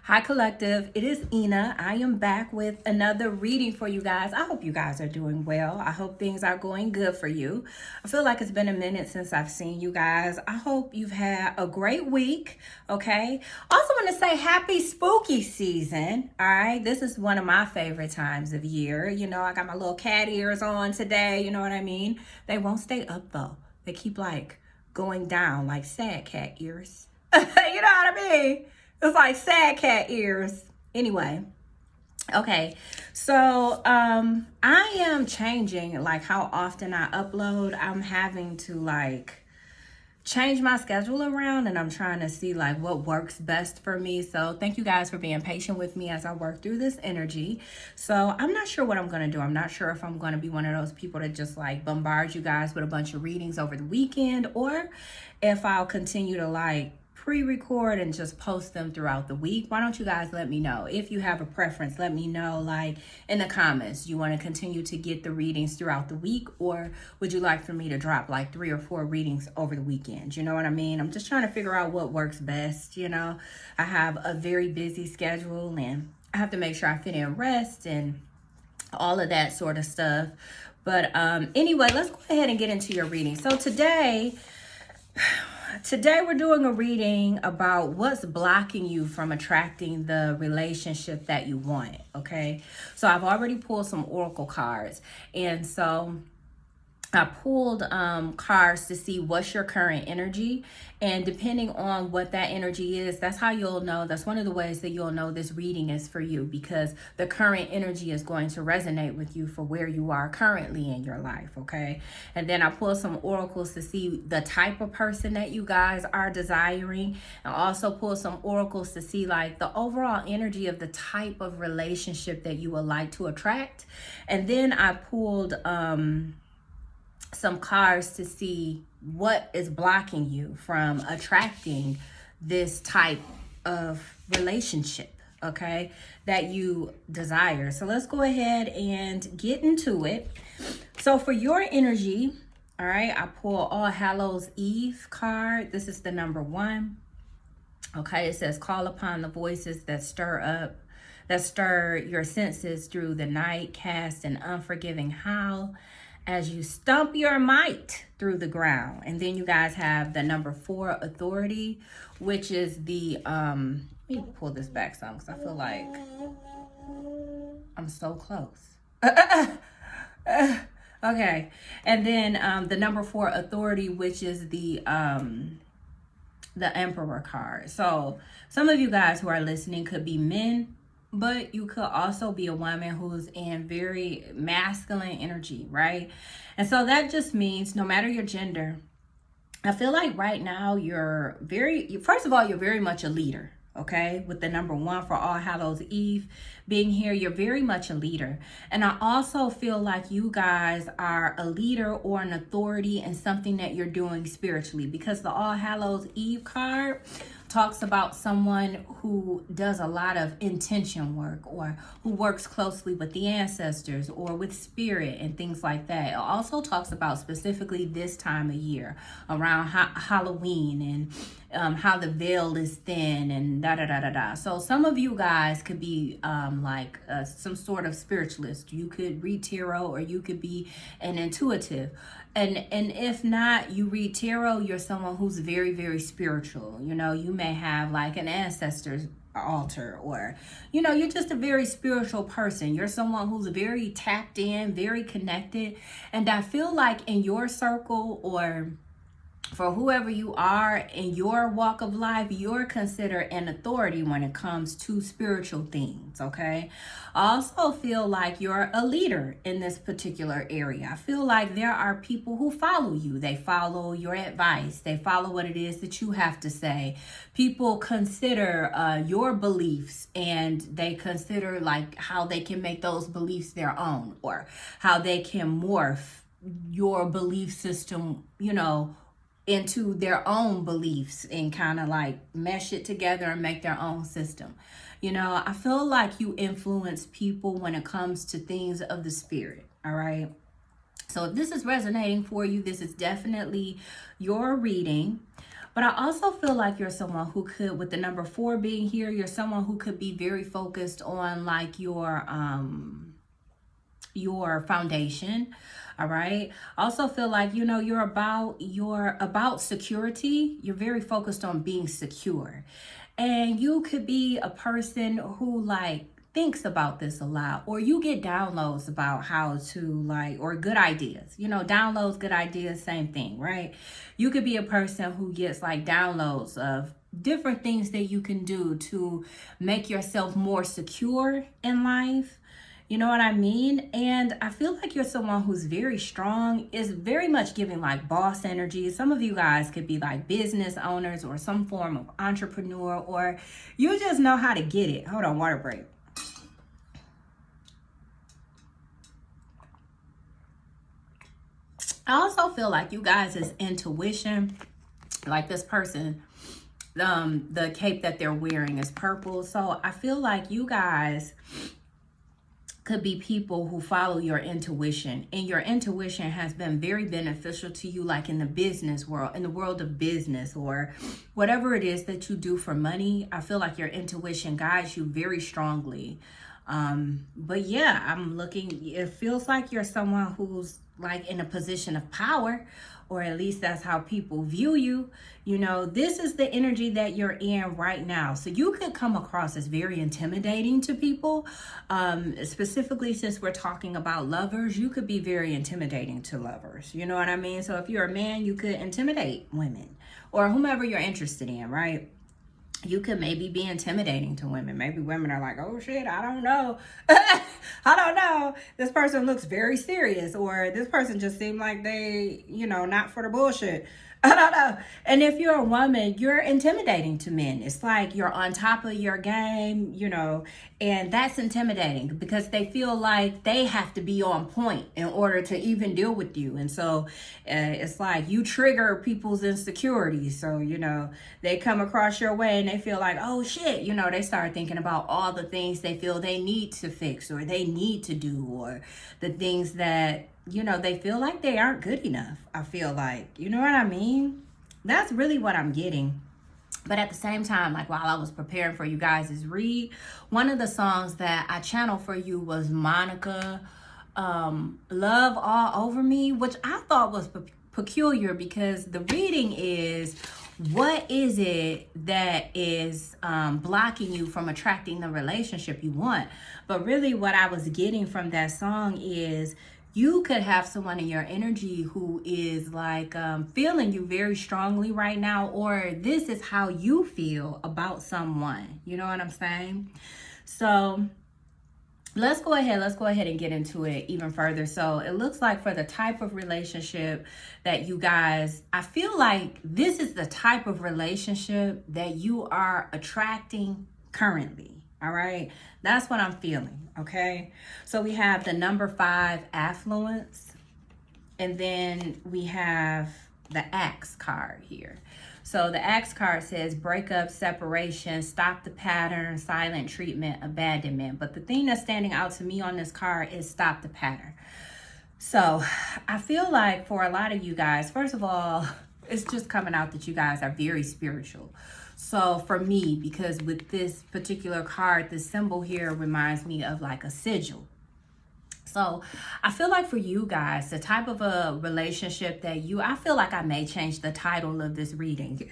Hi Collective, it is Ina. I am back with another reading for you guys. I hope you guys are doing well. I hope things are going good for you. I feel like it's been a minute since I've seen you guys. I hope you've had a great week, okay? Also want to say happy spooky season, all right? This is one of my favorite times of year. You know, I got my little cat ears on today, you know what I mean? They won't stay up though. They keep like going down like sad cat ears. You know what I mean? It's like sad cat ears. Anyway, okay. So I am changing like how often I upload. I'm having to like change my schedule around, and I'm trying to see like what works best for me. So thank you guys for being patient with me as I work through this energy. So I'm not sure what I'm going to do. I'm not sure if I'm going to be one of those people that just like bombard you guys with a bunch of readings over the weekend, or if I'll continue to like pre-record and just post them throughout the week. Why don't you guys let me know? If you have a preference, let me know like in the comments. You want to continue to get the readings throughout the week, or would you like for me to drop like 3 or 4 readings over the weekend? You know what I mean? I'm just trying to figure out what works best. You know, I have a very busy schedule and I have to make sure I fit in rest and all of that sort of stuff. But anyway, let's go ahead and get into your reading. So today we're doing a reading about what's blocking you from attracting the relationship that you want, okay? So I've already pulled some oracle cards, and so I pulled cards to see what's your current energy, and depending on what that energy is, that's how you'll know. That's one of the ways that you'll know this reading is for you, because the current energy is going to resonate with you for where you are currently in your life, okay? And then I pulled some oracles to see the type of person that you guys are desiring, and also pulled some oracles to see like the overall energy of the type of relationship that you would like to attract. And then I pulled some cards to see what is blocking you from attracting this type of relationship, okay, that you desire. So let's go ahead and get into it. So for your energy, all right, I pull All Hallows Eve card. This is the number 1. Okay, it says call upon the voices that stir your senses through the night, cast an unforgiving howl as you stomp your might through the ground. And then you guys have the number 4, authority, which is the let me pull this back some because I feel like I'm so close. Okay. And then the number 4, authority, which is the Emperor card. So some of you guys who are listening could be men, but you could also be a woman who's in very masculine energy, right? And so that just means no matter your gender, I feel like right now first of all, you're very much a leader, okay? With the number 1 for All Hallows Eve being here, you're very much a leader. And I also feel like you guys are a leader or an authority in something that you're doing spiritually, because the All Hallows Eve card talks about someone who does a lot of intention work, or who works closely with the ancestors or with spirit and things like that. It also talks about specifically this time of year around Halloween and how the veil is thin and da-da-da-da-da. So some of you guys could be some sort of spiritualist. You could read tarot, or you could be an intuitive. And if not, you read tarot, you're someone who's very, very spiritual. You know, you may have like an ancestor's altar, or, you know, you're just a very spiritual person. You're someone who's very tapped in, very connected. And I feel like in your circle, or for whoever you are in your walk of life, you're considered an authority when it comes to spiritual things, okay? I also feel like you're a leader in this particular area. I feel like there are people who follow you. They follow your advice. They follow what it is that you have to say. People consider your beliefs, and they consider like how they can make those beliefs their own, or how they can morph your belief system, you know, into their own beliefs and kind of like mesh it together and make their own system. You know, I feel like you influence people when it comes to things of the spirit, all right? So if this is resonating for you, this is definitely your reading. But I also feel like you're someone who could, with the number 4 being here, you're someone who could be very focused on like your foundation. All right. Also feel like, you know, you're about security. You're very focused on being secure. And you could be a person who like thinks about this a lot, or you get downloads about how to like, or good ideas, you know, downloads, good ideas, same thing, right? You could be a person who gets like downloads of different things that you can do to make yourself more secure in life. You know what I mean? And I feel like you're someone who's very strong, is very much giving like boss energy. Some of you guys could be like business owners or some form of entrepreneur, or you just know how to get it. Hold on, water break. I also feel like you guys' intuition, like this person, the cape that they're wearing is purple. So I feel like you guys could be people who follow your intuition, and your intuition has been very beneficial to you, like in the business world, in the world of business, or whatever it is that you do for money. I feel like your intuition guides you very strongly. But yeah, I'm looking, it feels like you're someone who's like in a position of power, or at least that's how people view you. You know, this is the energy that you're in right now. So you could come across as very intimidating to people. Specifically, since we're talking about lovers, you could be very intimidating to lovers. You know what I mean? So if you're a man, you could intimidate women or whomever you're interested in, right? You could maybe be intimidating to women. Maybe women are like, oh shit, I don't know. I don't know. This person looks very serious, or this person just seemed like they, you know, not for the bullshit. I don't know. And if you're a woman, you're intimidating to men. It's like you're on top of your game, you know, and that's intimidating because they feel like they have to be on point in order to even deal with you. And so it's like you trigger people's insecurities. So, you know, they come across your way and they feel like, oh shit, you know, they start thinking about all the things they feel they need to fix or they need to do, or the things that, you know, they feel like they aren't good enough. I feel like, you know what I mean? That's really what I'm getting. But at the same time, like while I was preparing for you guys' read, one of the songs that I channeled for you was Monica, Love All Over Me, which I thought was peculiar because the reading is, what is it that is blocking you from attracting the relationship you want? But really what I was getting from that song is, you could have someone in your energy who is like feeling you very strongly right now, or this is how you feel about someone. You know what I'm saying? So let's go ahead and get into it even further. So it looks like for the type of relationship that you guys, I feel like this is the type of relationship that you are attracting currently. All right, that's what I'm feeling. Okay, so we have the number 5, affluence, and then we have the Axe card here. So the Axe card says breakup, separation, stop the pattern, silent treatment, abandonment. But the thing that's standing out to me on this card is stop the pattern. So I feel like for a lot of you guys, first of all, it's just coming out that you guys are very spiritual. So for me, because with this particular card, the symbol here reminds me of like a sigil. So I feel like for you guys, the type of a relationship that I feel like I may change the title of this reading.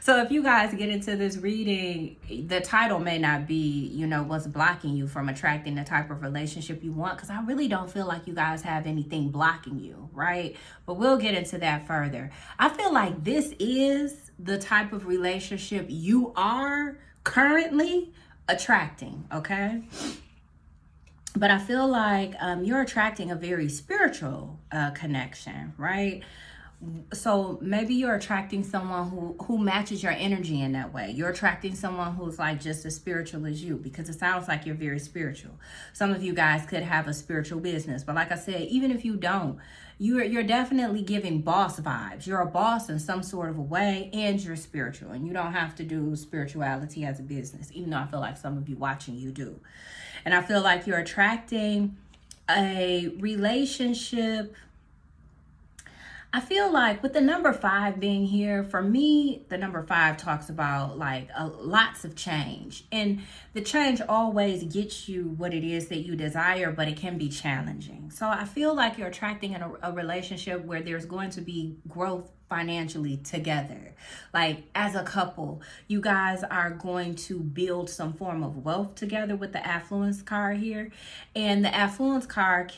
So if you guys get into this reading, the title may not be, you know, what's blocking you from attracting the type of relationship you want, because I really don't feel like you guys have anything blocking you, right? But we'll get into that further. I feel like this is the type of relationship you are currently attracting, okay? But I feel like you're attracting a very spiritual connection, right? So maybe you're attracting someone who matches your energy in that way. You're attracting someone who's like just as spiritual as you, because it sounds like you're very spiritual. Some of you guys could have a spiritual business, but like I said, even if you don't, you're definitely giving boss vibes. You're a boss in some sort of a way, and you're spiritual, and you don't have to do spirituality as a business, even though I feel like some of you watching you do. And I feel like you're attracting a relationship. I feel like with the number 5 being here, for me, the number 5 talks about like lots of change. And the change always gets you what it is that you desire, but it can be challenging. So I feel like you're attracting a relationship where there's going to be growth financially together. Like as a couple, you guys are going to build some form of wealth together with the affluence card here. And the affluence card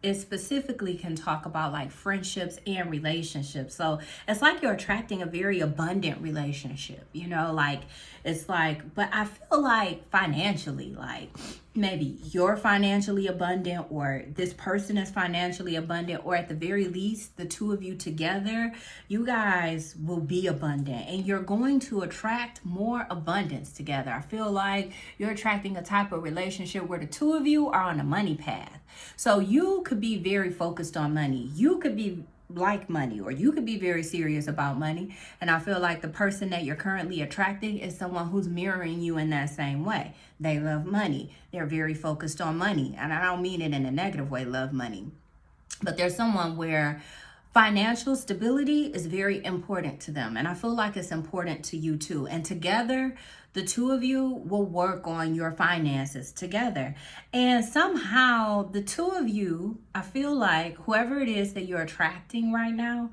it specifically can talk about like friendships and relationships. So it's like you're attracting a very abundant relationship, you know, like it's like, but I feel like financially, like maybe you're financially abundant or this person is financially abundant, or at the very least, the two of you together, you guys will be abundant and you're going to attract more abundance together. I feel like you're attracting a type of relationship where the two of you are on a money path. So you could be very focused on money. You could be like money, or you could be very serious about money. And I feel like the person that you're currently attracting is someone who's mirroring you in that same way. They love money. They're very focused on money. And I don't mean it in a negative way, love money. But there's someone where financial stability is very important to them. And I feel like it's important to you too. And together, the two of you will work on your finances together. And somehow the two of you, I feel like whoever it is that you're attracting right now,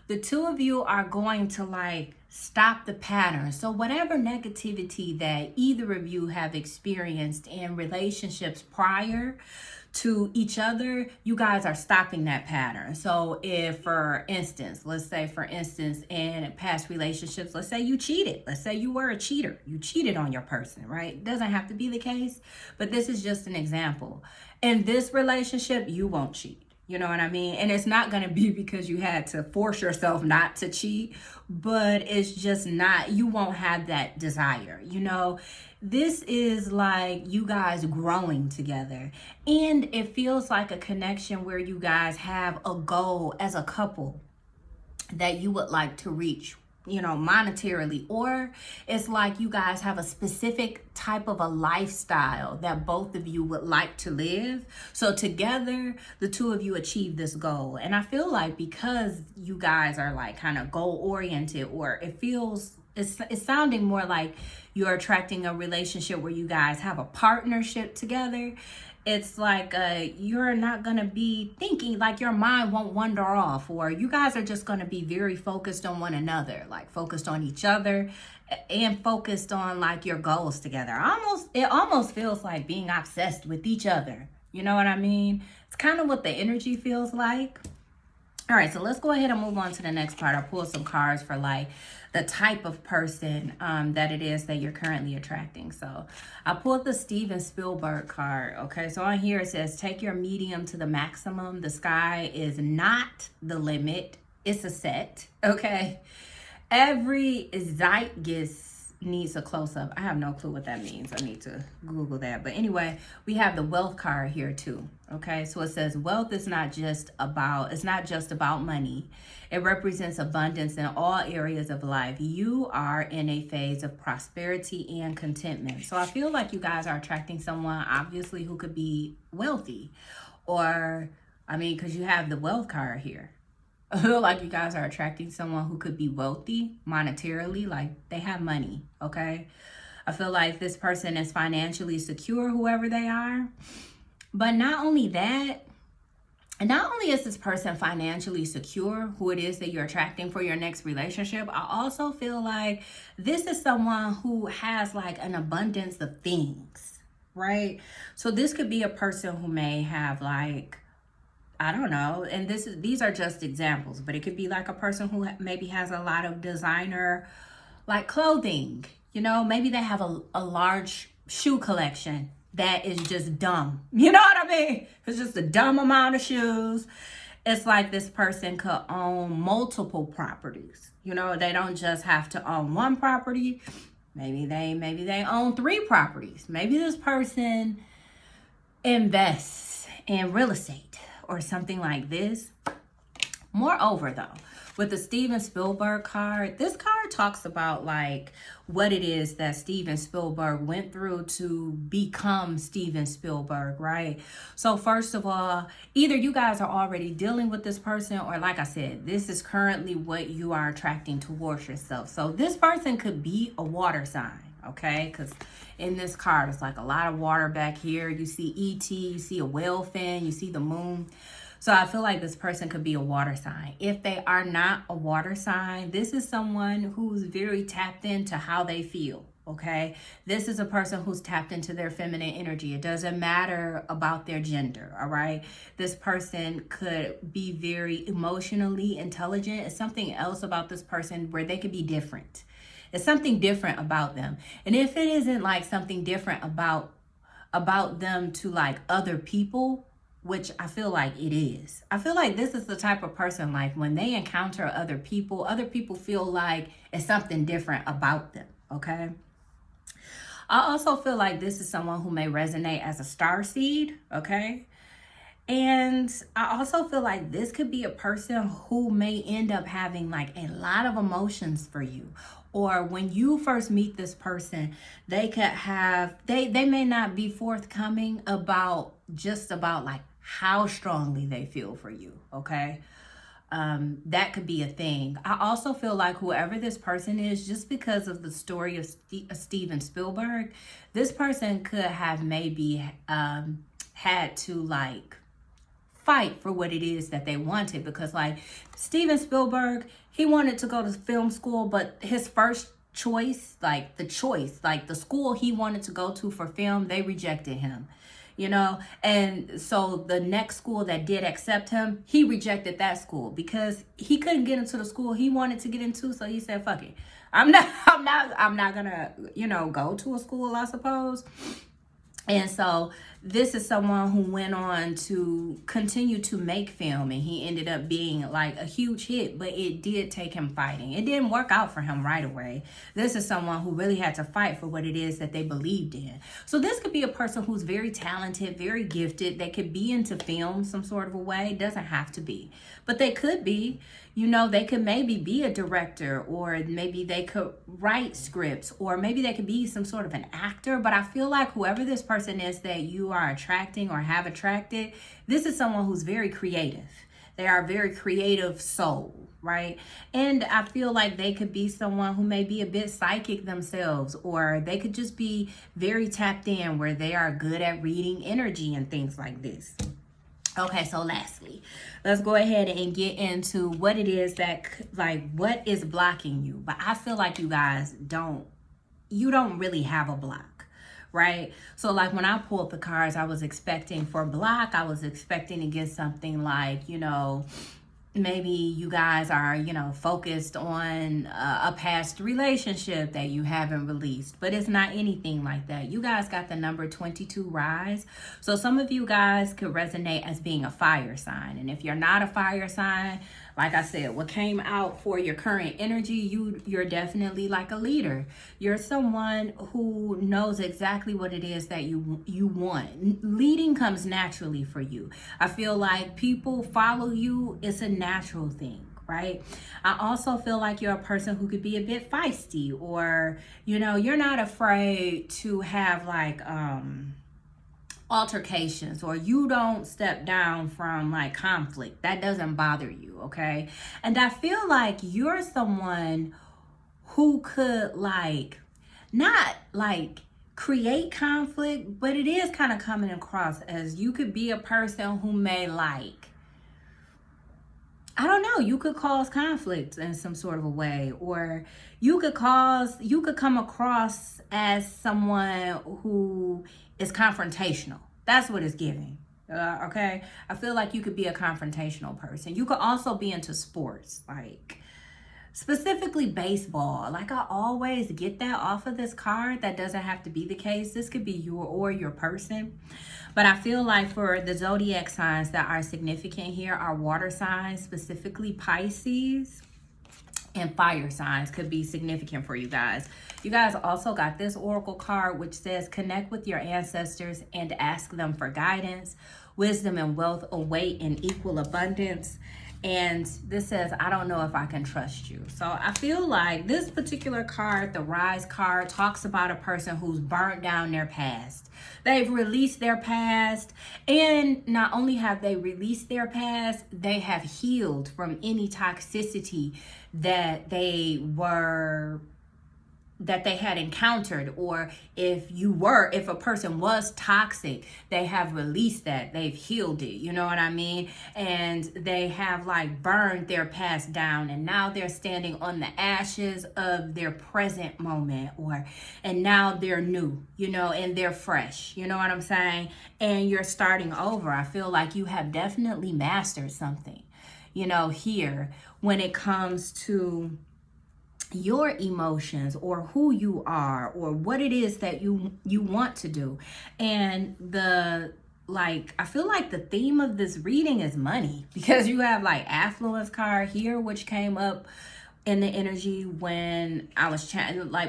the two of you are going to like stop the pattern. So whatever negativity that either of you have experienced in relationships prior to each other, you guys are stopping that pattern. So if, for instance, let's say, for instance, in past relationships, let's say you cheated. Let's say you were a cheater. You cheated on your person, right? It doesn't have to be the case, but this is just an example. In this relationship, you won't cheat. You know what I mean? And it's not going to be because you had to force yourself not to cheat, but it's just not, you won't have that desire. You know, this is like you guys growing together. And it feels like a connection where you guys have a goal as a couple that you would like to reach, you know, monetarily, or it's like you guys have a specific type of a lifestyle that both of you would like to live. So together, the two of you achieve this goal. And I feel like because you guys are like kind of goal oriented, or it feels, it's sounding more like you're attracting a relationship where you guys have a partnership together. It's like you're not going to be thinking, like your mind won't wander off, or you guys are just going to be very focused on one another, like focused on each other and focused on like your goals together. It almost feels like being obsessed with each other. You know what I mean? It's kind of what the energy feels like. All right, so let's go ahead and move on to the next part. I'll pull some cards for like the type of person that it is that you're currently attracting. So I pulled the Steven Spielberg card. Okay, so on here it says, take your medium to the maximum. The sky is not the limit. It's a set. Okay. Every zeitgeist needs a close-up. I have no clue what that means. I need to Google that. But anyway, we have the wealth card here too. Okay, so it says wealth is not just about money. It represents abundance in all areas of life. You are in a phase of prosperity and contentment. So I feel like you guys are attracting someone obviously who could be wealthy, or I mean, because you have the wealth card here. I feel like you guys are attracting someone who could be wealthy monetarily, like they have money, okay? I feel like this person is financially secure, whoever they are. But not only that, not only is this person financially secure, who it is that you're attracting for your next relationship, I also feel like this is someone who has like an abundance of things, right? So this could be a person who may have like, I don't know, and these are just examples, but it could be like a person who maybe has a lot of designer like clothing, you know, maybe they have a large shoe collection that is just dumb. You know what I mean? It's just a dumb amount of shoes. It's like this person could own multiple properties. You know, they don't just have to own one property. Maybe they own 3 properties. Maybe this person invests in real estate or something like this. Moreover, though, with the Steven Spielberg card, this card card talks about like what it is that Steven Spielberg went through to become Steven Spielberg, right? So first of all, either you guys are already dealing with this person, or like I said, this is currently what you are attracting towards yourself. So this person could be a water sign, okay? Because in this card, it's like a lot of water back here. You see ET, you see a whale fin, you see the moon. So I feel like this person could be a water sign. If they are not a water sign, this is someone who's very tapped into how they feel, okay? This is a person who's tapped into their feminine energy. It doesn't matter about their gender, all right? This person could be very emotionally intelligent. It's something else about this person where they could be different. It's something different about them. And if it isn't like something different about them to like other people, which I feel like it is. I feel like this is the type of person, like when they encounter other people feel like it's something different about them, okay? I also feel like this is someone who may resonate as a star seed, okay? And I also feel like this could be a person who may end up having like a lot of emotions for you. Or when you first meet this person, they could have, they may not be forthcoming about like how strongly they feel for you, okay? That could be a thing. I also feel like whoever this person is, just because of the story of Steven Spielberg, this person could have maybe had to like fight for what it is that they wanted, because like Steven Spielberg, he wanted to go to film school, but his first choice, like the school he wanted to go to for film, they rejected him. You know, and so the next school that did accept him, he rejected that school because he couldn't get into the school he wanted to get into. So he said, fuck it. I'm not gonna, go to a school, I suppose. And so this is someone who went on to continue to make film, and he ended up being like a huge hit, but it did take him fighting. It didn't work out for him right away. This is someone who really had to fight for what it is that they believed in. So this could be a person who's very talented, very gifted. They could be into film some sort of a way. It doesn't have to be, but they could be. They could maybe be a director, or maybe they could write scripts, or maybe they could be some sort of an actor. But I feel like whoever this person is that you are attracting or have attracted, this is someone who's very creative. They are a very creative soul, right? And I feel like they could be someone who may be a bit psychic themselves, or they could just be very tapped in where they are good at reading energy and things like this. Okay, so lastly, let's go ahead and get into what it is that, like, what is blocking you. But I feel like you guys don't really have a block, right? So like when I pulled the cards, I was expecting for block, I was expecting to get something like, maybe you guys are, focused on a past relationship that you haven't released, but it's not anything like that. You guys got the number 22 rise. So some of you guys could resonate as being a fire sign. And if you're not a fire sign, like I said, what came out for your current energy, you're definitely like a leader. You're someone who knows exactly what it is that you want. Leading comes naturally for you. I feel like people follow you. It's a natural thing, right? I also feel like you're a person who could be a bit feisty, or, you're not afraid to have like, altercations, or you don't step down from like conflict. That doesn't bother you, okay? And I feel like you're someone who could like not like create conflict, but it is kind of coming across as you could be a person who may like, I don't know, you could cause conflict in some sort of a way, or you could come across as someone who is confrontational. That's what it's giving. Okay. I feel like you could be a confrontational person. You could also be into sports, like specifically baseball. Like I always get that off of this card. That doesn't have to be the case. This could be your person. But I feel like for the zodiac signs that are significant here are water signs, specifically Pisces, and fire signs could be significant for you guys. You guys also got this oracle card, which says connect with your ancestors and ask them for guidance. Wisdom and wealth await in equal abundance. And this says, I don't know if I can trust you. So I feel like this particular card, the Rise card, talks about a person who's burnt down their past. They've released their past. And not only have they released their past, they have healed from any toxicity that they had encountered, or if a person was toxic, they have released that, they've healed it, you know what I mean? And they have like burned their past down, and now they're standing on the ashes of their present moment, and now they're new, you know, and they're fresh, you know what I'm saying? And you're starting over. I feel like you have definitely mastered something, you know, here when it comes to your emotions, or who you are, or what it is that you want to do. And I feel like the theme of this reading is money, because you have like affluence card here, which came up in the energy when I was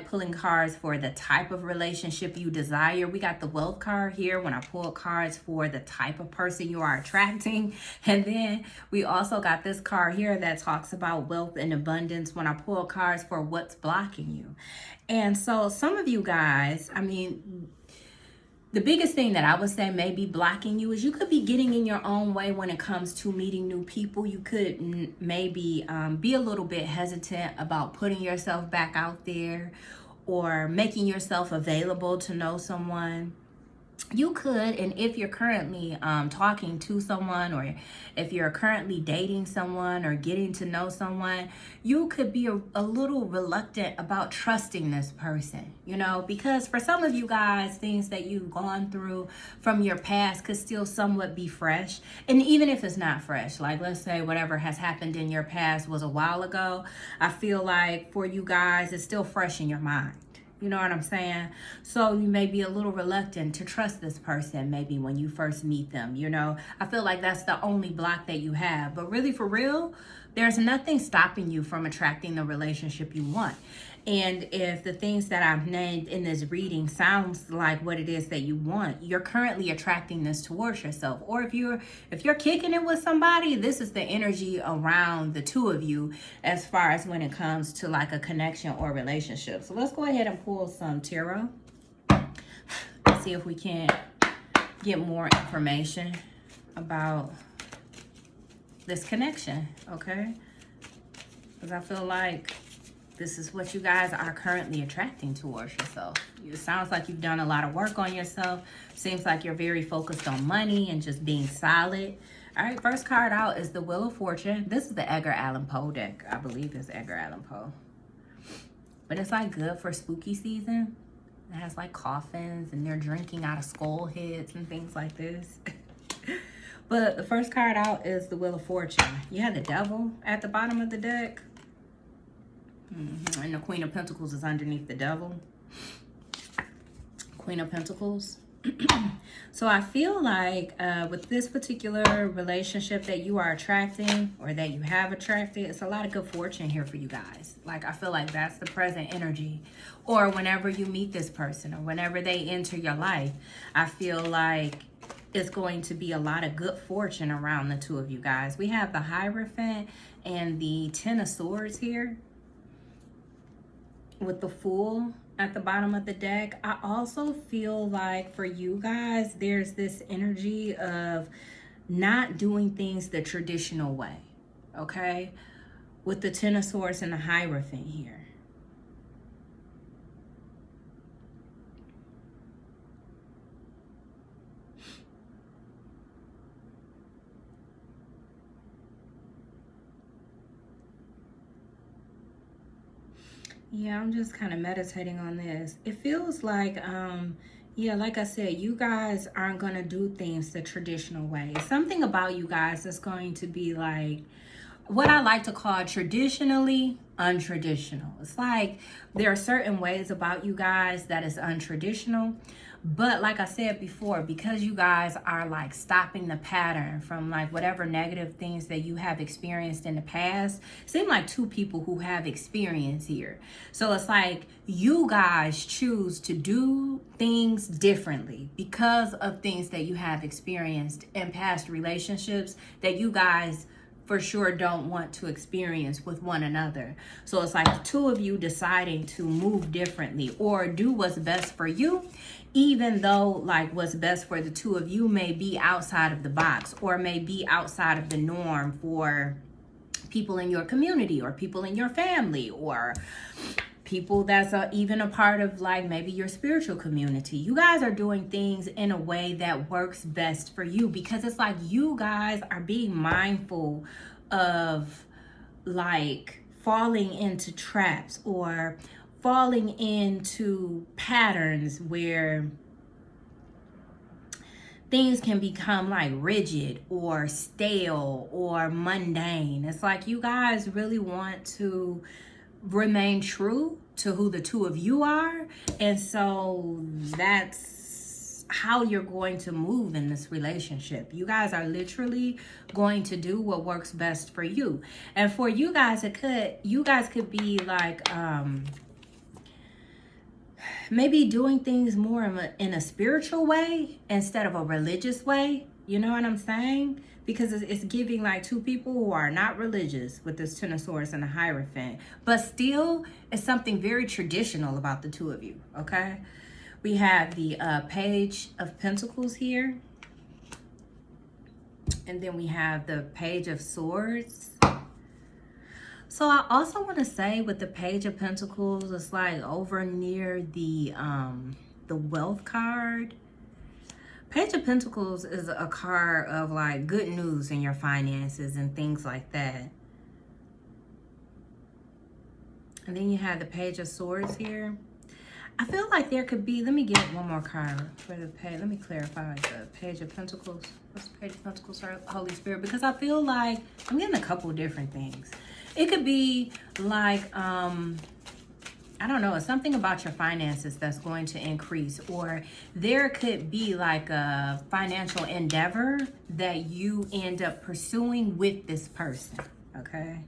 pulling cards for the type of relationship you desire. We got the wealth card here when I pulled cards for the type of person you are attracting. And then we also got this card here that talks about wealth and abundance when I pull cards for what's blocking you. And so some of you guys, I mean, the biggest thing that I would say may be blocking you is you could be getting in your own way when it comes to meeting new people. You could maybe be a little bit hesitant about putting yourself back out there, or making yourself available to know someone. You could, and if you're currently talking to someone, or if you're currently dating someone or getting to know someone, you could be a little reluctant about trusting this person, you know, because for some of you guys, things that you've gone through from your past could still somewhat be fresh. And even if it's not fresh, like let's say whatever has happened in your past was a while ago, I feel like for you guys, it's still fresh in your mind. You know what I'm saying? So you may be a little reluctant to trust this person maybe when you first meet them, you know? I feel like that's the only block that you have. But really, for real, there's nothing stopping you from attracting the relationship you want. And if the things that I've named in this reading sounds like what it is that you want, you're currently attracting this towards yourself. Or if you're kicking it with somebody, this is the energy around the two of you as far as when it comes to like a connection or relationship. So let's go ahead and pull some tarot. See if we can get more information about this connection, okay? Because I feel like this is what you guys are currently attracting towards yourself. It sounds like you've done a lot of work on yourself. Seems like you're very focused on money and just being solid. All right, first card out is the Wheel of Fortune. This is the Edgar Allan Poe deck. I believe it's Edgar Allan Poe. But it's like good for spooky season. It has like coffins and they're drinking out of skull heads and things like this. But the first card out is the Wheel of Fortune. You have the Devil at the bottom of the deck. And the Queen of Pentacles is underneath the Devil. Queen of Pentacles. So I feel like with this particular relationship that you are attracting, or that you have attracted, it's a lot of good fortune here for you guys. Like I feel like that's the present energy. Or whenever you meet this person, or whenever they enter your life, I feel like it's going to be a lot of good fortune around the two of you guys. We have the Hierophant and the Ten of Swords here, with the Fool at the bottom of the deck. I also feel like for you guys, there's this energy of not doing things the traditional way, okay? With the Ten of Swords and the Hierophant here. Yeah, I'm just kind of meditating on this. It feels like, yeah, like I said, you guys aren't going to do things the traditional way. Something about you guys is going to be like what I like to call traditionally untraditional. It's like there are certain ways about you guys that is untraditional. But like I said before, because you guys are like stopping the pattern from like whatever negative things that you have experienced in the past, seem like two people who have experience here. So it's like you guys choose to do things differently because of things that you have experienced in past relationships that you guys for sure don't want to experience with one another. So it's like the two of you deciding to move differently or do what's best for you, even though like what's best for the two of you may be outside of the box or may be outside of the norm for people in your community or people in your family or people that's even a part of like maybe your spiritual community. You guys are doing things in a way that works best for you, because it's like you guys are being mindful of like falling into traps or falling into patterns where things can become like rigid or stale or mundane. It's like you guys really want to remain true to who the two of you are, and so that's how you're going to move in this relationship. You guys are literally going to do what works best for you. And for you guys, you guys could be like maybe doing things more in a spiritual way instead of a religious way. You know what I'm saying? Because it's giving like two people who are not religious with this Ten of Swords and the Hierophant. But still, it's something very traditional about the two of you, okay? We have the Page of Pentacles here. And then we have the Page of Swords. So I also want to say with the Page of Pentacles, it's like over near the Wealth card. Page of Pentacles is a card of like good news in your finances and things like that. And then you have the Page of Swords here. I feel like there could be, let me get one more card for the page. Let me clarify the Page of Pentacles. What's the Page of Pentacles, Holy Spirit? Because I feel like I'm getting a couple different things. It could be like, I don't know, it's something about your finances that's going to increase, or there could be like a financial endeavor that you end up pursuing with this person, okay?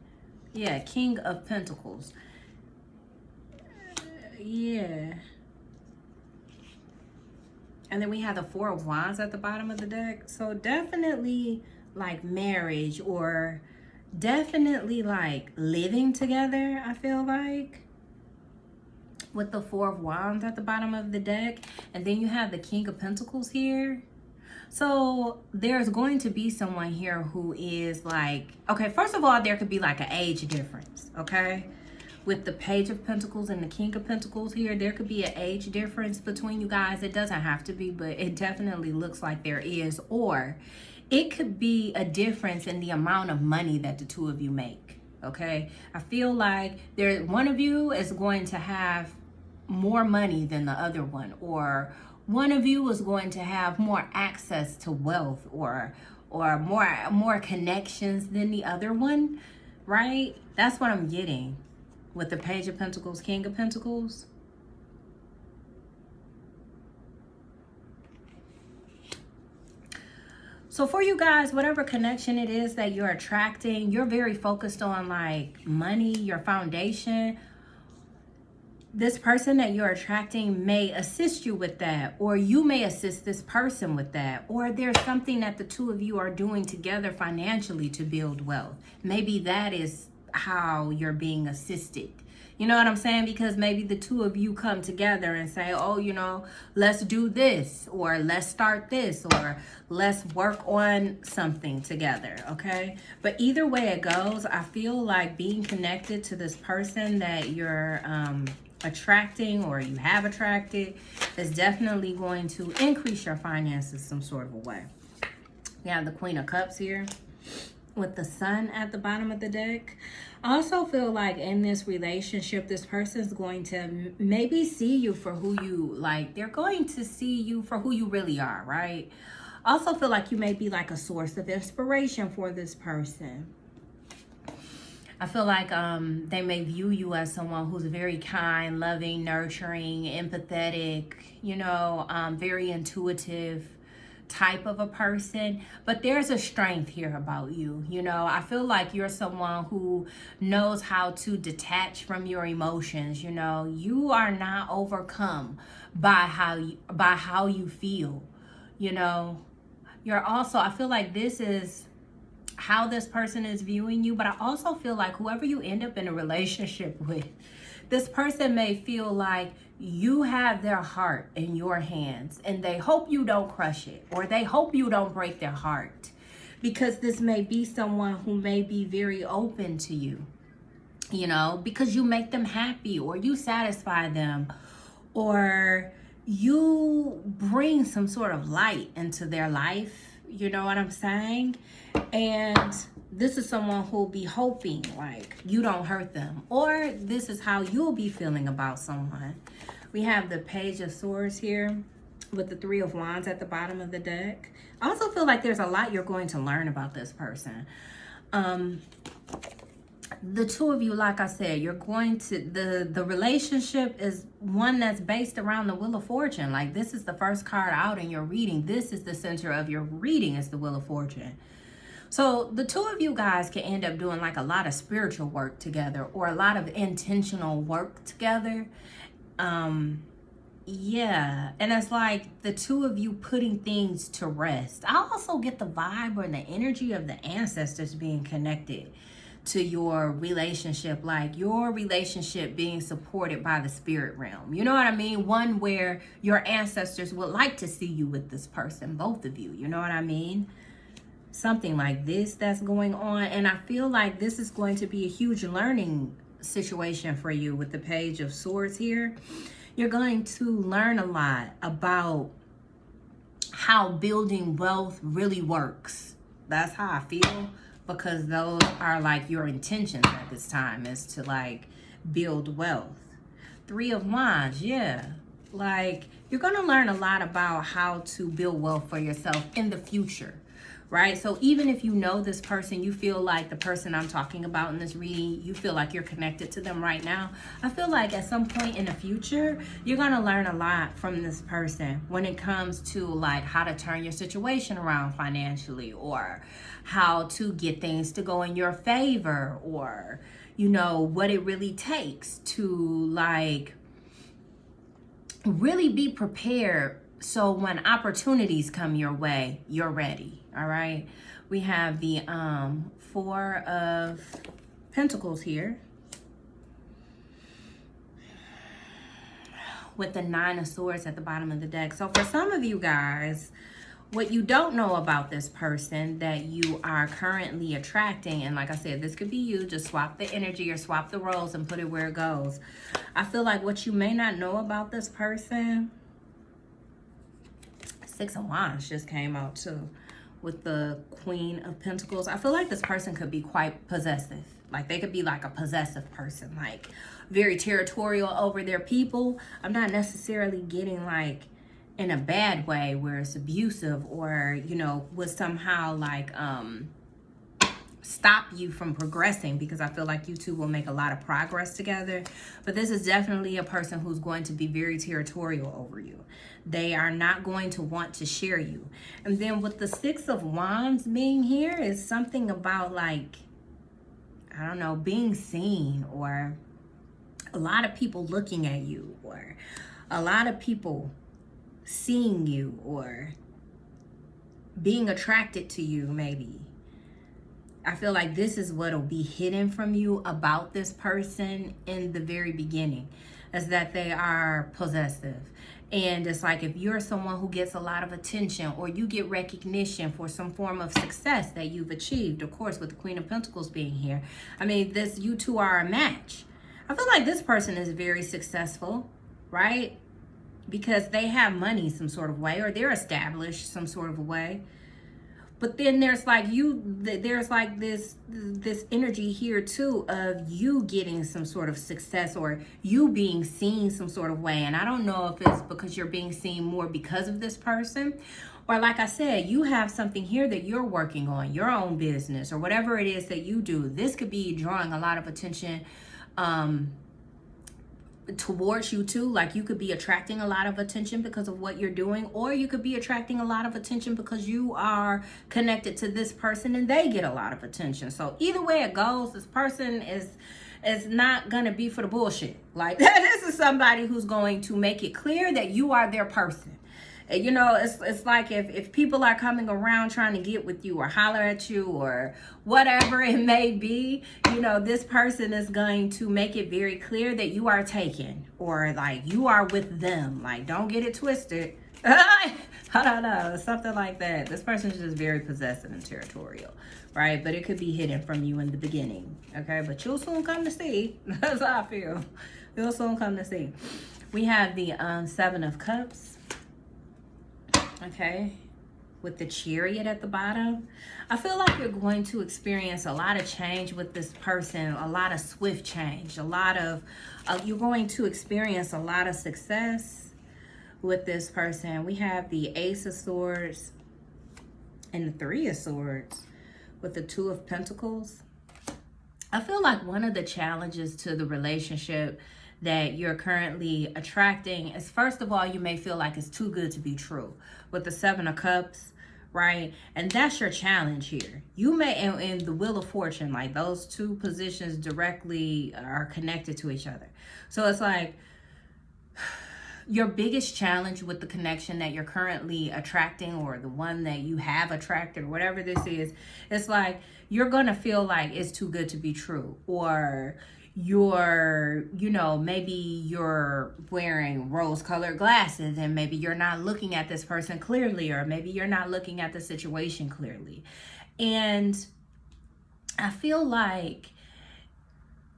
Yeah, King of Pentacles. Yeah. And then we have the Four of Wands at the bottom of the deck. So definitely like marriage, or definitely like living together, I feel like, with the Four of Wands at the bottom of the deck. And then you have the King of Pentacles here. So there's going to be someone here who is like, okay, first of all, there could be like an age difference, okay? With the Page of Pentacles and the King of Pentacles here, there could be an age difference between you guys. It doesn't have to be, but it definitely looks like there is. Or it could be a difference in the amount of money that the two of you make, okay? I feel like one of you is going to have more money than the other one, or one of you is going to have more access to wealth, or more connections than the other one, right? That's what I'm getting with the Page of Pentacles, King of Pentacles. So for you guys, whatever connection it is that you're attracting, you're very focused on like money, your foundation. This person that you're attracting may assist you with that, or you may assist this person with that, or there's something that the two of you are doing together financially to build wealth. Maybe that is how you're being assisted. You know what I'm saying? Because maybe the two of you come together and say, oh, you know, let's do this, or let's start this, or let's work on something together, okay? But either way it goes, I feel like being connected to this person that you're attracting, or you have attracted, is definitely going to increase your finances some sort of a way. We have the Queen of Cups here with the Sun at the bottom of the deck. I also feel like in this relationship, this person is going to maybe see you for who you like. They're going to see you for who you really are, right? I also feel like you may be like a source of inspiration for this person. I feel like they may view you as someone who's very kind, loving, nurturing, empathetic, you know, very intuitive type of a person. But there's a strength here about you. You know, I feel like you're someone who knows how to detach from your emotions. You know, you are not overcome by how you feel. You know, you're also, I feel like this is how this person is viewing you, but I also feel like whoever you end up in a relationship with, this person may feel like you have their heart in your hands and they hope you don't crush it, or they hope you don't break their heart, because this may be someone who may be very open to you, you know, because you make them happy or you satisfy them or you bring some sort of light into their life. You know what I'm saying? And this is someone who'll be hoping like you don't hurt them, or this is how you'll be feeling about someone. We have the Page of Swords here with the Three of Wands at the bottom of the deck. I also feel like there's a lot you're going to learn about this person. The two of you, like I said, you're going to, the relationship is one that's based around the Wheel of Fortune. Like, this is the first card out in your reading. This is the center of your reading, is the Wheel of Fortune. So the two of you guys can end up doing like a lot of spiritual work together, or a lot of intentional work together. Yeah, and it's like the two of you putting things to rest. I also get the vibe or the energy of the ancestors being connected to your relationship, like your relationship being supported by the spirit realm. You know what I mean? One where your ancestors would like to see you with this person, both of you. You know what I mean? Something like this that's going on. And I feel like this is going to be a huge learning situation for you with the Page of Swords here. You're going to learn a lot about how building wealth really works. That's how I feel, because those are like your intentions at this time, is to like build wealth. Three of Wands, yeah. Like, you're going to learn a lot about how to build wealth for yourself in the future, right? So even if you know this person, you feel like the person I'm talking about in this reading, you feel like you're connected to them right now. I feel like at some point in the future, you're going to learn a lot from this person when it comes to like how to turn your situation around financially, or how to get things to go in your favor, or, you know, what it really takes to like really be prepared, so when opportunities come your way, you're ready. All right. We have the Four of Pentacles here with the Nine of Swords at the bottom of the deck. So for some of you guys, what you don't know about this person that you are currently attracting, and like I said, this could be you, just swap the energy or swap the roles and put it where it goes. I feel like what you may not know about this person, Six of Wands just came out too with the Queen of Pentacles. I feel like this person could be quite possessive. Like, they could be like a possessive person, like very territorial over their people. I'm not necessarily getting like in a bad way where it's abusive, or, you know, would somehow like stop you from progressing, because I feel like you two will make a lot of progress together. But this is definitely a person who's going to be very territorial over you. They are not going to want to share you. And then with the Six of Wands being here is something about like, I don't know, being seen, or a lot of people looking at you, or a lot of people seeing you, or being attracted to you maybe. I feel like this is what'll be hidden from you about this person in the very beginning, is that they are possessive. And it's like, if you're someone who gets a lot of attention, or you get recognition for some form of success that you've achieved, of course, with the Queen of Pentacles being here, I mean, you two are a match. I feel like this person is very successful, right? Because they have money some sort of way, or they're established some sort of a way. But then there's like there's like this energy here too of you getting some sort of success, or you being seen some sort of way. And I don't know if it's because you're being seen more because of this person, or like I said, you have something here that you're working on, your own business, or whatever it is that you do. This could be drawing a lot of attention towards you too. Like, you could be attracting a lot of attention because of what you're doing, or you could be attracting a lot of attention because you are connected to this person and they get a lot of attention. So either way it goes, this person is not gonna be for the bullshit. Like, this is somebody who's going to make it clear that you are their person, You know, it's like if people are coming around trying to get with you or holler at you or whatever it may be, you know, this person is going to make it very clear that you are taken, or like you are with them. Like, don't get it twisted. I don't know, something like that. This person is just very possessive and territorial, right? But it could be hidden from you in the beginning, okay? But you'll soon come to see. That's how I feel. You'll soon come to see. We have the 7 of Cups, okay, with the Chariot at the bottom. I feel like you're going to experience a lot of change with this person, a lot of swift change, a lot of, you're going to experience a lot of success with this person. We have the Ace of Swords and the 3 of Swords with the 2 of Pentacles. I feel like one of the challenges to the relationship that you're currently attracting is, first of all, you may feel like it's too good to be true with the 7 of Cups, right? And that's your challenge here. You may, and the Wheel of Fortune, like those two positions directly are connected to each other. So it's like your biggest challenge with the connection that you're currently attracting, or the one that you have attracted, or whatever this is, it's like you're gonna feel like it's too good to be true, or you're, you know, maybe you're wearing rose-colored glasses and maybe you're not looking at this person clearly, or maybe you're not looking at the situation clearly. And I feel like,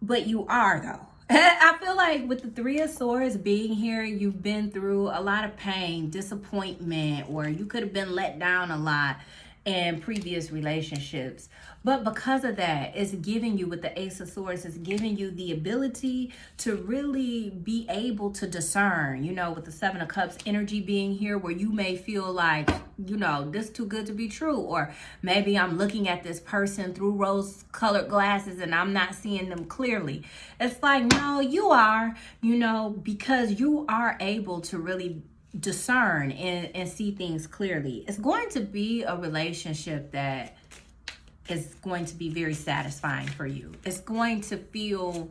but you are though. I feel like with the 3 of Swords being here, you've been through a lot of pain, disappointment, or you could have been let down a lot in previous relationships. But because of that, it's giving you, with the Ace of Swords, it's giving you the ability to really be able to discern, you know, with the 7 of Cups energy being here, where you may feel like, you know, this too good to be true, or maybe I'm looking at this person through rose-colored glasses and I'm not seeing them clearly. It's like, no, you are, you know, because you are able to really discern and see things clearly. It's going to be a relationship that is going to be very satisfying for you. It's going to feel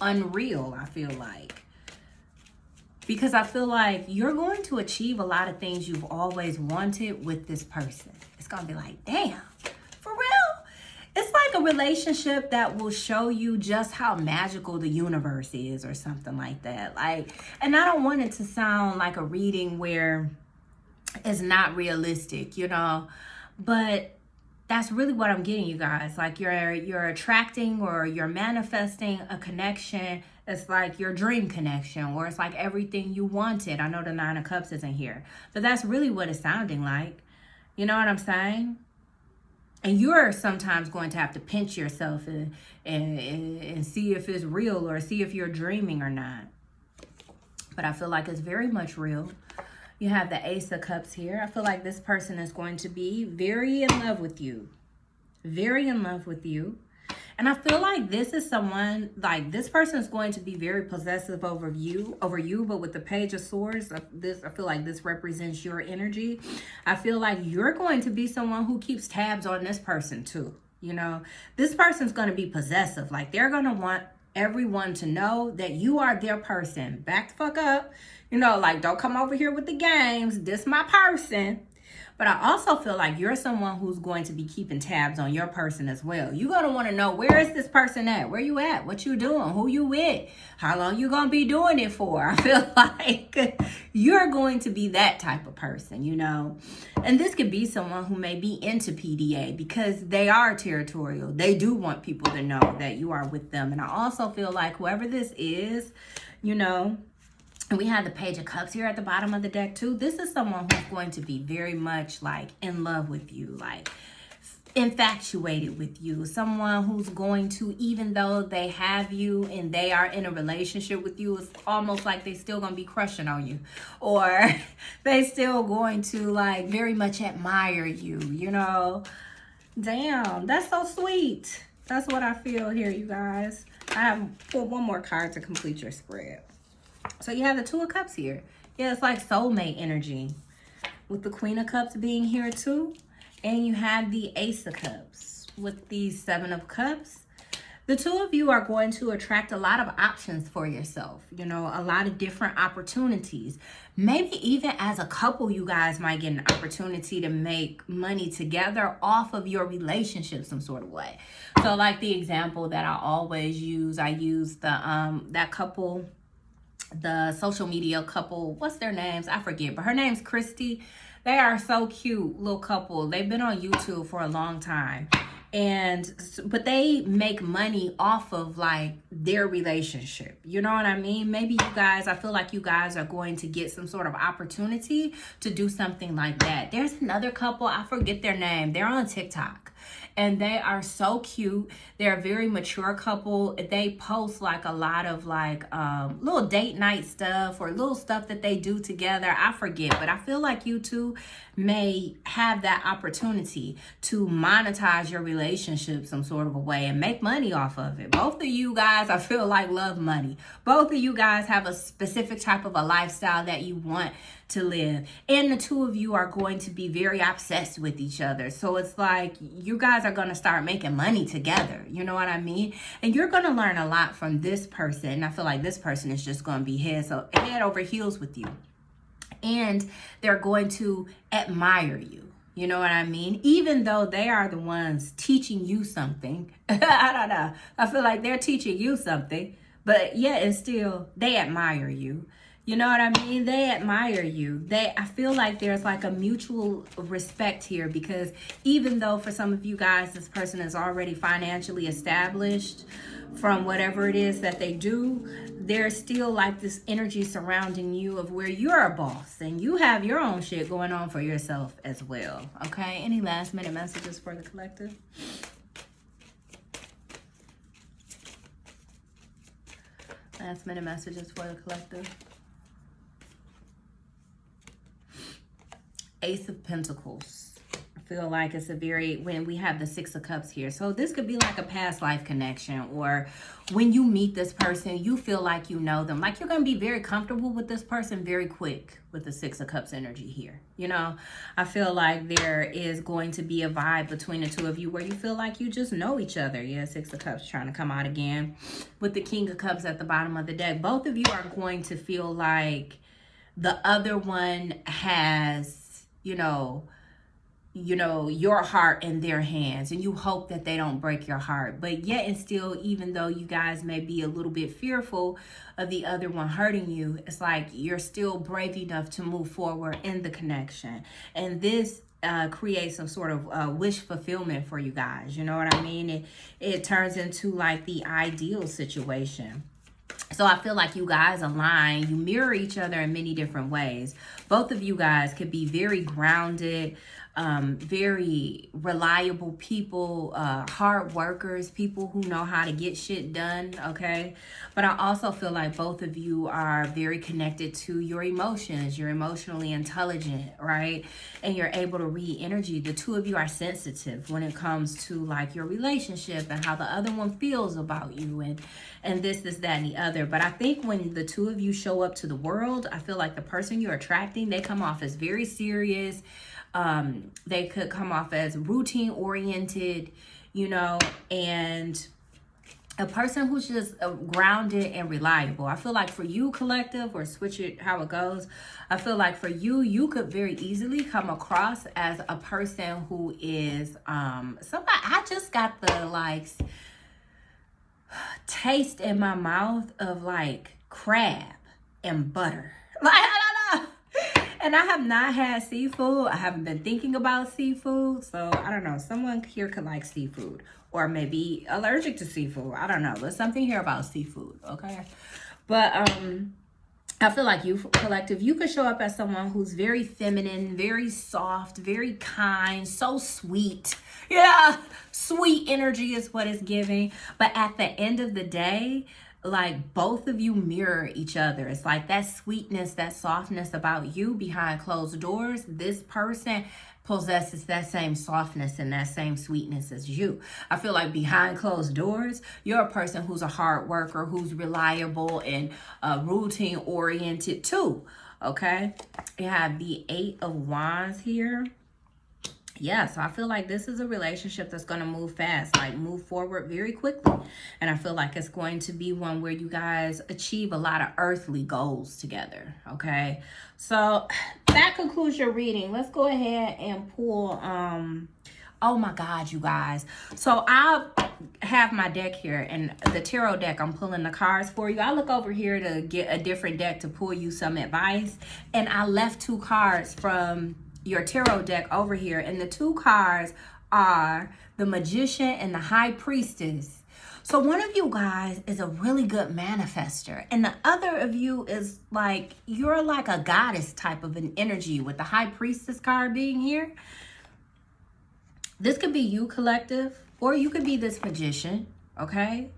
unreal, I feel like, because I feel like you're going to achieve a lot of things you've always wanted with this person. It's gonna be like, damn, for real? It's like a relationship that will show you just how magical the universe is, or something like that. Like, and I don't want it to sound like a reading where it's not realistic, you know, but that's really what I'm getting, you guys. Like, you're attracting, or you're manifesting a connection. It's like your dream connection, or it's like everything you wanted. I know the 9 of Cups isn't here, but that's really what it's sounding like. You know what I'm saying? And you're sometimes going to have to pinch yourself and see if it's real, or see if you're dreaming or not. But I feel like it's very much real. You have the Ace of Cups here. I feel like this person is going to be very in love with you. Very in love with you. And I feel like this is someone, like this person is going to be very possessive over you, but with the Page of Swords, I feel like this represents your energy. I feel like you're going to be someone who keeps tabs on this person too. You know, this person's going to be possessive. Like, they're going to want everyone to know that you are their person. Back the fuck up. You know, like, don't come over here with the games. This my person. But I also feel like you're someone who's going to be keeping tabs on your person as well. You're going to want to know, where is this person at? Where you at? What you doing? Who you with? How long you going to be doing it for? I feel like you're going to be that type of person, you know. And this could be someone who may be into PDA, because they are territorial. They do want people to know that you are with them. And I also feel like whoever this is, you know, and we have the Page of Cups here at the bottom of the deck too. This is someone who's going to be very much like in love with you, like infatuated with you. Someone who's going to, even though they have you and they are in a relationship with you, it's almost like they still gonna be crushing on you, or they still going to like very much admire you, you know. Damn, that's so sweet. That's what I feel here, you guys. I have pulled one more card to complete your spread. So you have the 2 of Cups here. Yeah, it's like soulmate energy, with the Queen of Cups being here too. And you have the Ace of Cups with the 7 of Cups. The two of you are going to attract a lot of options for yourself, you know, a lot of different opportunities. Maybe even as a couple, you guys might get an opportunity to make money together off of your relationship some sort of way. So like the example that I always use, I use the that couple, the social media couple, what's their names? I forget, but her name's Christy. They are so cute, little couple. They've been on YouTube for a long time. But they make money off of like their relationship. You know what I mean? Maybe you guys, I feel like you guys are going to get some sort of opportunity to do something like that. There's another couple, I forget their name. They're on TikTok. And they are so cute. They're a very mature couple. They post like a lot of like little date night stuff or little stuff that they do together. I forget, but I feel like you two may have that opportunity to monetize your relationship some sort of a way and make money off of it. Both of you guys, I feel like, love money. Both of you guys have a specific type of a lifestyle that you want to live, and the two of you are going to be very obsessed with each other. So it's like you guys are going to start making money together, you know what I mean? And you're going to learn a lot from this person. I feel like this person is just going to be head over heels with you, and they're going to admire you. You know what I mean? Even though they are the ones teaching you something. I don't know, I feel like they're teaching you something, but yeah, and still they admire you. You know what I mean? They admire you. I feel like there's like a mutual respect here, because even though for some of you guys, this person is already financially established from whatever it is that they do, there's still like this energy surrounding you of where you're a boss and you have your own shit going on for yourself as well. Okay. Any last minute messages for the collective? Last minute messages for the collective. Ace of Pentacles. I feel like it's when we have the Six of Cups here. So this could be like a past life connection, or when you meet this person, you feel like you know them. Like you're going to be very comfortable with this person very quick with the Six of Cups energy here. You know, I feel like there is going to be a vibe between the two of you where you feel like you just know each other. Yeah, Six of Cups trying to come out again with the King of Cups at the bottom of the deck. Both of you are going to feel like the other one has, you know, your heart in their hands, and you hope that they don't break your heart. But yet and still, even though you guys may be a little bit fearful of the other one hurting you, it's like you're still brave enough to move forward in the connection. And this creates some sort of wish fulfillment for you guys. You know what I mean? It turns into like the ideal situation. So I feel like you guys align, you mirror each other in many different ways. Both of you guys could be very grounded, very reliable people, hard workers, people who know how to get shit done, okay? But I also feel like both of you are very connected to your emotions. You're emotionally intelligent, right? And you're able to read energy. The two of you are sensitive when it comes to like your relationship and how the other one feels about you and this, that, and the other. But I think when the two of you show up to the world, I feel like the person you're attracting, they come off as very serious. They could come off as routine oriented, you know, and a person who's just grounded and reliable. I feel like for you, collective, or switch it how it goes, I feel like for you, you could very easily come across as a person who is somebody. I just got the like taste in my mouth of like crab and butter. Like, I don't know. And I have not had seafood. I haven't been thinking about seafood. So I don't know. Someone here could like seafood, or maybe allergic to seafood. I don't know. There's something here about seafood. Okay. But I feel like you, collective, you could show up as someone who's very feminine, very soft, very kind, so sweet. Yeah, sweet energy is what it's giving. But at the end of the day, like both of you mirror each other. It's like that sweetness, that softness about you behind closed doors. This person possesses that same softness and that same sweetness as you. I feel like behind closed doors, you're a person who's a hard worker, who's reliable and routine oriented too. Okay. You have the 8 of Wands here. Yeah, so I feel like this is a relationship that's going to move fast, like move forward very quickly. And I feel like it's going to be one where you guys achieve a lot of earthly goals together. Okay. So that concludes your reading. Let's go ahead and pull, oh my God, you guys. So I have my deck here, and the tarot deck, I'm pulling the cards for you. I look over here to get a different deck to pull you some advice. And I left 2 cards from your tarot deck over here, and the 2 cards are the Magician and the High Priestess. So one of you guys is a really good manifester, and the other of you is like, you're like a goddess type of an energy, with the High Priestess card being here. This could be you, collective, or you could be this magician, okay?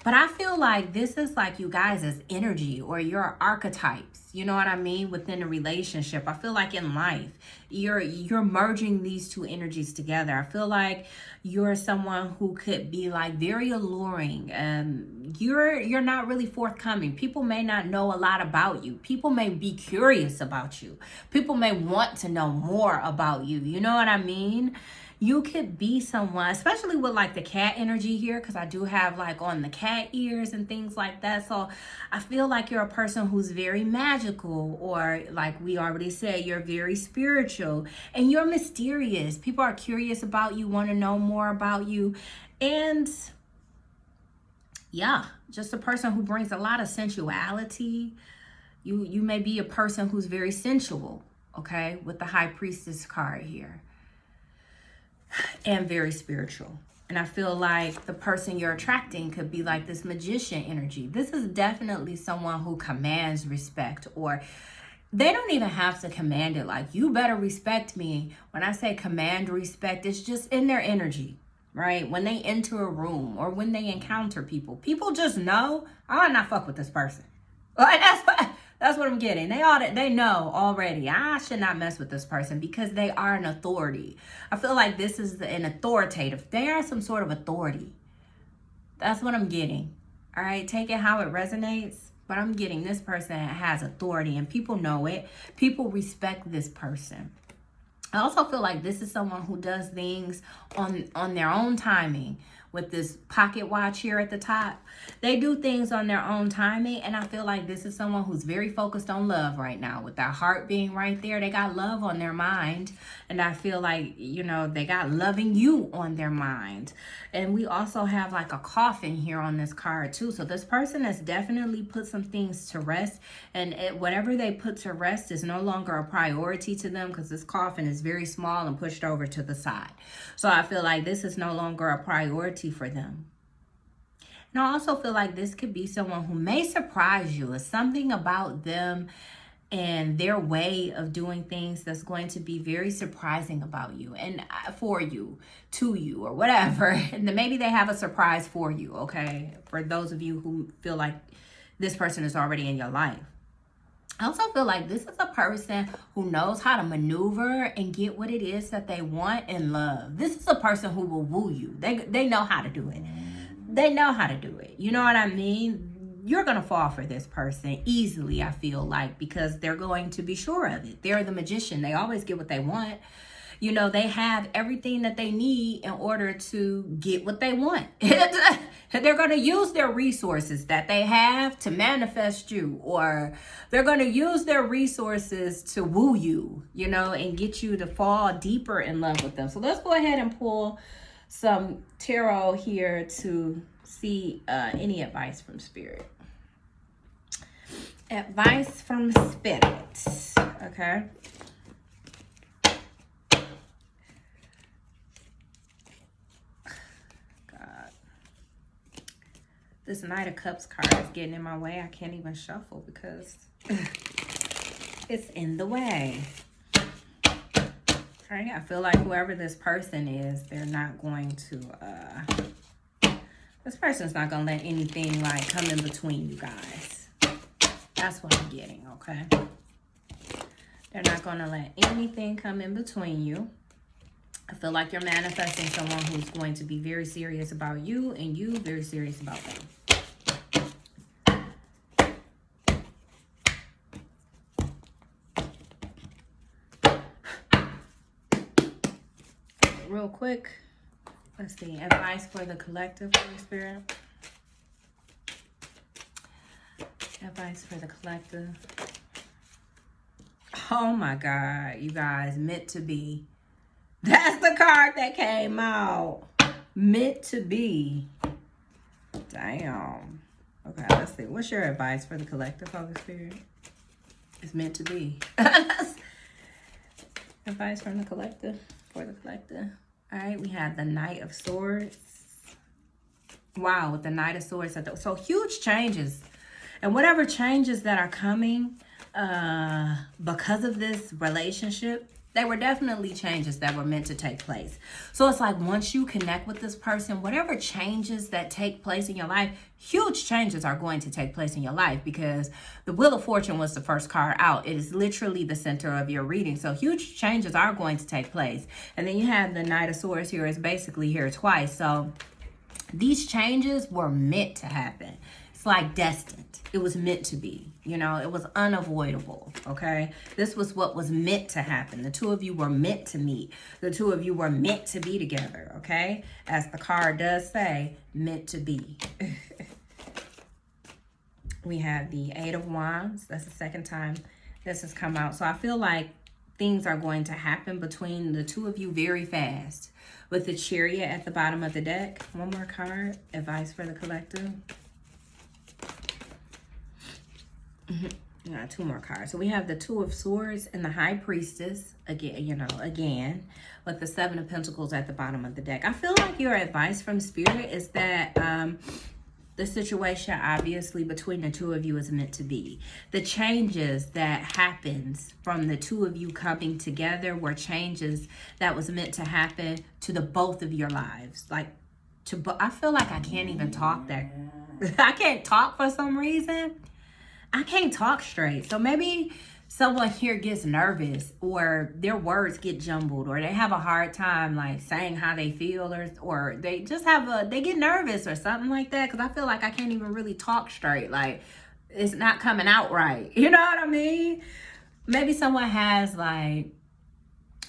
But I feel like this is like you guys' energy or your archetypes. You know what I mean? Within a relationship. I feel like in life, you're merging these 2 energies together. I feel like you're someone who could be like very alluring. You're not really forthcoming. People may not know a lot about you. People may be curious about you. People may want to know more about you. You know what I mean? You could be someone, especially with like the cat energy here, because I do have like on the cat ears and things like that. So I feel like you're a person who's very magical, or like we already said, you're very spiritual and you're mysterious. People are curious about you, want to know more about you. And yeah, just a person who brings a lot of sensuality. You may be a person who's very sensual, okay, with the High Priestess card here. And very spiritual. And I feel like the person you're attracting could be like this magician energy. This is definitely someone who commands respect, or they don't even have to command it. Like, you better respect me. When I say command respect, it's just in their energy, right? When they enter a room or when they encounter people, people just know, I ought not fuck with this person. Like, that's what I'm getting. They know already, I should not mess with this person, because they are an authority. I feel like this is an authoritative. They are some sort of authority. That's what I'm getting. All right, take it how it resonates. But I'm getting this person has authority, and people know it. People respect this person. I also feel like this is someone who does things on their own timing. With this pocket watch here at the top, they do things on their own timing. And I feel like this is someone who's very focused on love right now, with their heart being right there. They got love on their mind. And I feel like, you know, they got loving you on their mind. And we also have like a coffin here on this card too. So this person has definitely put some things to rest, and whatever they put to rest is no longer a priority to them, because this coffin is very small and pushed over to the side. So I feel like this is no longer a priority for them. And I also feel like this could be someone who may surprise you. It's something about them and their way of doing things that's going to be very surprising about you, and for you, to you, or whatever. And then maybe they have a surprise for you, okay? For those of you who feel like this person is already in your life. I also feel like this is a person who knows how to maneuver and get what it is that they want in love. This is a person who will woo you. They know how to do it. They know how to do it. You know what I mean? You're going to fall for this person easily, I feel like, because they're going to be sure of it. They're the magician. They always get what they want. You know, they have everything that they need in order to get what they want. They're going to use their resources that they have to manifest you, or they're going to use their resources to woo you, you know, and get you to fall deeper in love with them. So let's go ahead and pull some tarot here to see any advice from Spirit. Advice from Spirit. Okay. This Knight of Cups card is getting in my way. I can't even shuffle because it's in the way. All right, I feel like whoever this person is, they're not going to, this person's not going to let anything like come in between you guys. That's what I'm getting, okay? They're not going to let anything come in between you. I feel like you're manifesting someone who's going to be very serious about you, and you very serious about them. real quick. Let's see. Advice for the collective, Holy Spirit. Advice for the collective. Oh my God, you guys, meant to be. That's the card that came out. Meant to be. Damn. Okay, let's see. What's your advice for the collective, Holy Spirit? It's meant to be. Advice from the collective, for the collective. All right, we have the Knight of Swords. Wow, with the Knight of Swords. So huge changes. And whatever changes that are coming because of this relationship, they were definitely changes that were meant to take place. So it's like once you connect with this person, whatever changes that take place in your life, huge changes are going to take place in your life, because the Wheel of Fortune was the first card out. It is literally the center of your reading. So huge changes are going to take place. And then you have the Knight of Swords here. It's basically here twice. So these changes were meant to happen. It's like destined. It was meant to be. You know, it was unavoidable, okay? This was what was meant to happen. The two of you were meant to meet. The two of you were meant to be together, okay? As the card does say, meant to be. We have the Eight of Wands. That's the second time this has come out. So I feel like things are going to happen between the two of you very fast. With the Chariot at the bottom of the deck. One more card. Advice for the collective. Yeah, two more cards. So we have the Two of Swords and the High Priestess again, with the Seven of Pentacles at the bottom of the deck. I feel like your advice from Spirit is that the situation obviously between the two of you is meant to be. The changes that happens from the two of you coming together were changes that was meant to happen to the both of your lives. Like I feel like I can't even talk I can't talk for some reason. I can't talk straight. So maybe someone here gets nervous, or their words get jumbled, or they have a hard time like saying how they feel, or they just they get nervous or something like that. Because I feel like I can't even really talk straight. Like it's not coming out right. You know what I mean? Maybe someone has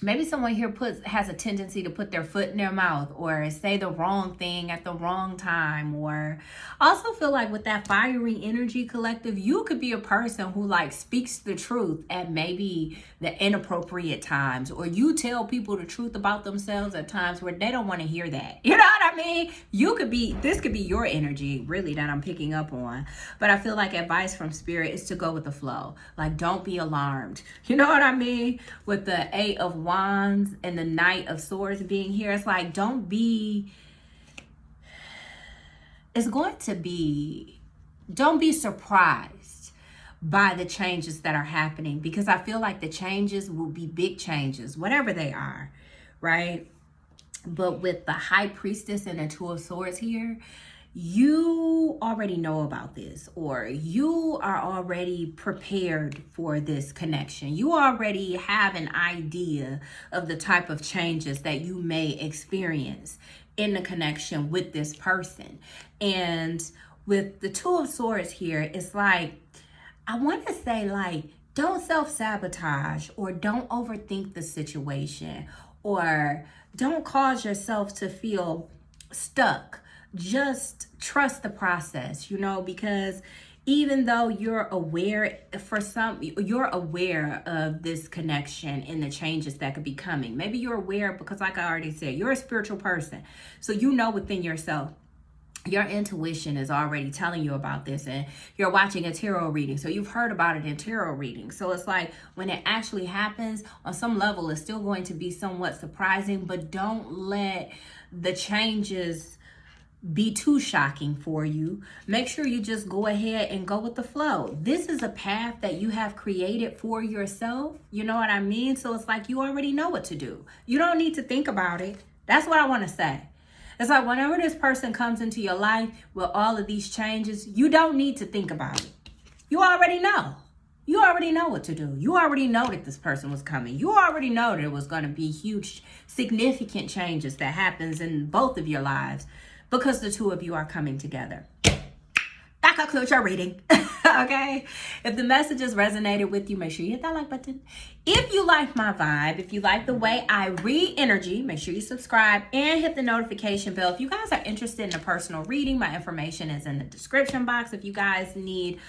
maybe someone here has a tendency to put their foot in their mouth, or say the wrong thing at the wrong time. Or I also feel like with that fiery energy, collective, you could be a person who speaks the truth at maybe the inappropriate times, or you tell people the truth about themselves at times where they don't want to hear that. You know what I mean? This could be your energy really that I'm picking up on. But I feel like advice from Spirit is to go with the flow. Like, don't be alarmed. You know what I mean? With the Eight of Wands and the Knight of Swords being here, it's like, don't be surprised by the changes that are happening, because I feel like the changes will be big changes, whatever they are, right? But with the High Priestess and the Two of Swords here, you already know about this, or you are already prepared for this connection. You already have an idea of the type of changes that you may experience in the connection with this person. And with the Two of Swords here, it's like, I want to say, don't self-sabotage, or don't overthink the situation, or don't cause yourself to feel stuck. Just trust the process, because even though you're aware of this connection and the changes that could be coming. Maybe you're aware because, like I already said, you're a spiritual person. So you know within yourself, your intuition is already telling you about this, and you're watching a tarot reading. So you've heard about it in tarot readings. So it's like when it actually happens, on some level, it's still going to be somewhat surprising, but don't let the changes be too shocking for you. Make sure you just go ahead and go with the flow. This is a path that you have created for yourself. You know what I mean? So it's like you already know what to do. You don't need to think about it. That's what I want to say. It's like whenever this person comes into your life with all of these changes, you don't need to think about it. You already know. You already know what to do. You already know that this person was coming. You already know that it was going to be huge, significant changes that happens in both of your lives, because the two of you are coming together. That's that concludes your reading. Okay? If the messages resonated with you, make sure you hit that like button. If you like my vibe, if you like the way I read energy, make sure you subscribe and hit the notification bell. If you guys are interested in a personal reading, my information is in the description box. If you guys need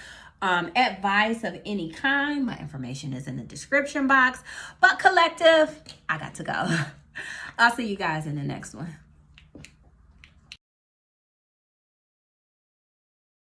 advice of any kind, my information is in the description box. But collective, I got to go. I'll see you guys in the next one.